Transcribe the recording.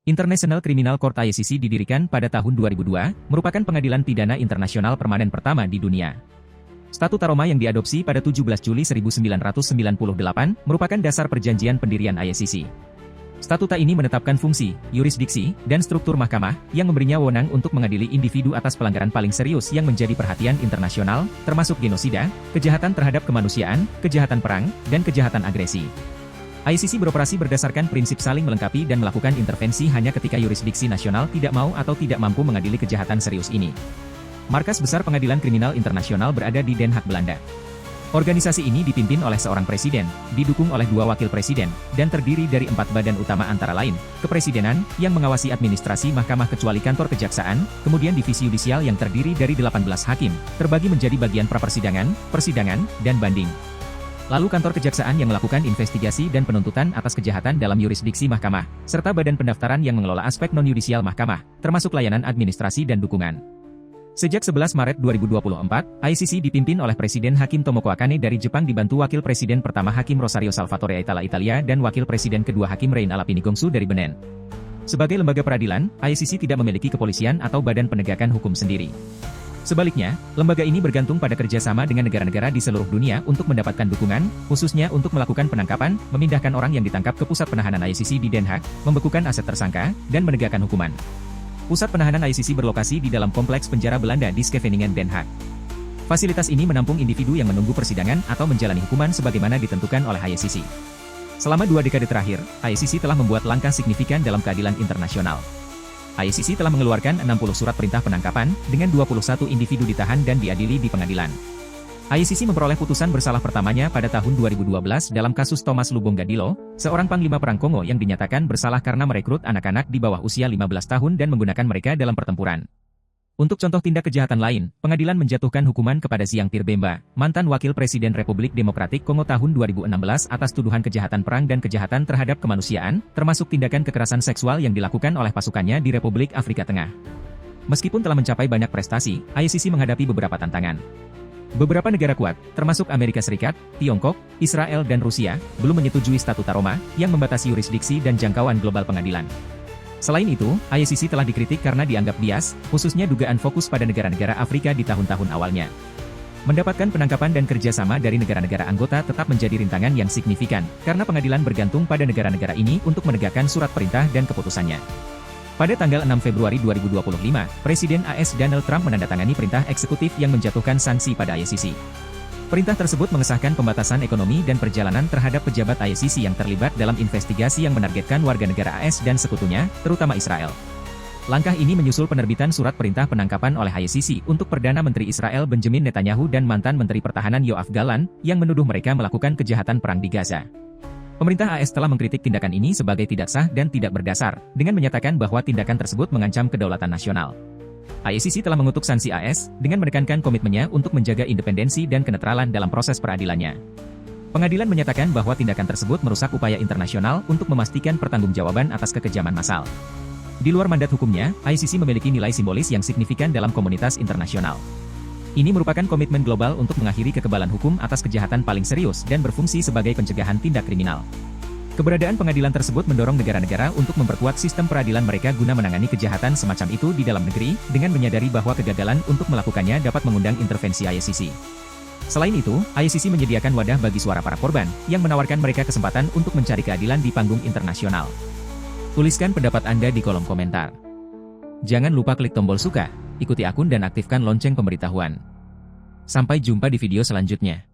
International Criminal Court ICC didirikan pada tahun 2002, merupakan pengadilan pidana internasional permanen pertama di dunia. Statuta Roma yang diadopsi pada 17 Juli 1998, merupakan dasar perjanjian pendirian ICC. Statuta ini menetapkan fungsi, yurisdiksi, dan struktur mahkamah, yang memberinya wewenang untuk mengadili individu atas pelanggaran paling serius yang menjadi perhatian internasional, termasuk genosida, kejahatan terhadap kemanusiaan, kejahatan perang, dan kejahatan agresi. ICC beroperasi berdasarkan prinsip saling melengkapi dan melakukan intervensi hanya ketika yurisdiksi nasional tidak mau atau tidak mampu mengadili kejahatan serius ini. Markas besar Pengadilan Kriminal Internasional berada di Den Haag, Belanda. Organisasi ini dipimpin oleh seorang presiden, didukung oleh 2 wakil presiden, dan terdiri dari 4 badan utama antara lain, Kepresidenan, yang mengawasi administrasi mahkamah kecuali kantor kejaksaan, kemudian divisi yudisial yang terdiri dari 18 hakim, terbagi menjadi bagian prapersidangan, persidangan, dan banding. Lalu kantor kejaksaan yang melakukan investigasi dan penuntutan atas kejahatan dalam yurisdiksi mahkamah, serta badan pendaftaran yang mengelola aspek non-yudisial mahkamah, termasuk layanan administrasi dan dukungan. Sejak 11 Maret 2024, ICC dipimpin oleh Presiden Hakim Tomoko Akane dari Jepang dibantu Wakil Presiden pertama Hakim Rosario Salvatore Aitala Italia dan Wakil Presiden kedua Hakim Rein Alapini Gongsu dari Benin. Sebagai lembaga peradilan, ICC tidak memiliki kepolisian atau badan penegakan hukum sendiri. Sebaliknya, lembaga ini bergantung pada kerjasama dengan negara-negara di seluruh dunia untuk mendapatkan dukungan, khususnya untuk melakukan penangkapan, memindahkan orang yang ditangkap ke pusat penahanan ICC di Den Haag, membekukan aset tersangka, dan menegakkan hukuman. Pusat penahanan ICC berlokasi di dalam kompleks penjara Belanda di Scheveningen, Den Haag. Fasilitas ini menampung individu yang menunggu persidangan atau menjalani hukuman sebagaimana ditentukan oleh ICC. Selama 2 dekade terakhir, ICC telah membuat langkah signifikan dalam keadilan internasional. ICC telah mengeluarkan 60 surat perintah penangkapan, dengan 21 individu ditahan dan diadili di pengadilan. ICC memperoleh putusan bersalah pertamanya pada tahun 2012 dalam kasus Thomas Lubonga Dilo, seorang panglima perang Kongo yang dinyatakan bersalah karena merekrut anak-anak di bawah usia 15 tahun dan menggunakan mereka dalam pertempuran. Untuk contoh tindak kejahatan lain, pengadilan menjatuhkan hukuman kepada Siang Tirbemba, mantan Wakil Presiden Republik Demokratik Kongo tahun 2016 atas tuduhan kejahatan perang dan kejahatan terhadap kemanusiaan, termasuk tindakan kekerasan seksual yang dilakukan oleh pasukannya di Republik Afrika Tengah. Meskipun telah mencapai banyak prestasi, ICC menghadapi beberapa tantangan. Beberapa negara kuat, termasuk Amerika Serikat, Tiongkok, Israel dan Rusia, belum menyetujui Statuta Roma, yang membatasi yurisdiksi dan jangkauan global pengadilan. Selain itu, ICC telah dikritik karena dianggap bias, khususnya dugaan fokus pada negara-negara Afrika di tahun-tahun awalnya. Mendapatkan penangkapan dan kerjasama dari negara-negara anggota tetap menjadi rintangan yang signifikan, karena pengadilan bergantung pada negara-negara ini untuk menegakkan surat perintah dan keputusannya. Pada tanggal 6 Februari 2025, Presiden AS Donald Trump menandatangani perintah eksekutif yang menjatuhkan sanksi pada ICC. Perintah tersebut mengesahkan pembatasan ekonomi dan perjalanan terhadap pejabat ICC yang terlibat dalam investigasi yang menargetkan warga negara AS dan sekutunya, terutama Israel. Langkah ini menyusul penerbitan surat perintah penangkapan oleh ICC untuk Perdana Menteri Israel Benjamin Netanyahu dan mantan Menteri Pertahanan Yoav Gallant, yang menuduh mereka melakukan kejahatan perang di Gaza. Pemerintah AS telah mengkritik tindakan ini sebagai tidak sah dan tidak berdasar, dengan menyatakan bahwa tindakan tersebut mengancam kedaulatan nasional. ICC telah mengutuk sanksi AS, dengan menekankan komitmennya untuk menjaga independensi dan kenetralan dalam proses peradilannya. Pengadilan menyatakan bahwa tindakan tersebut merusak upaya internasional untuk memastikan pertanggungjawaban atas kekejaman massal. Di luar mandat hukumnya, ICC memiliki nilai simbolis yang signifikan dalam komunitas internasional. Ini merupakan komitmen global untuk mengakhiri kekebalan hukum atas kejahatan paling serius dan berfungsi sebagai pencegahan tindak kriminal. Keberadaan pengadilan tersebut mendorong negara-negara untuk memperkuat sistem peradilan mereka guna menangani kejahatan semacam itu di dalam negeri, dengan menyadari bahwa kegagalan untuk melakukannya dapat mengundang intervensi ICC. Selain itu, ICC menyediakan wadah bagi suara para korban, yang menawarkan mereka kesempatan untuk mencari keadilan di panggung internasional. Tuliskan pendapat Anda di kolom komentar. Jangan lupa klik tombol suka, ikuti akun dan aktifkan lonceng pemberitahuan. Sampai jumpa di video selanjutnya.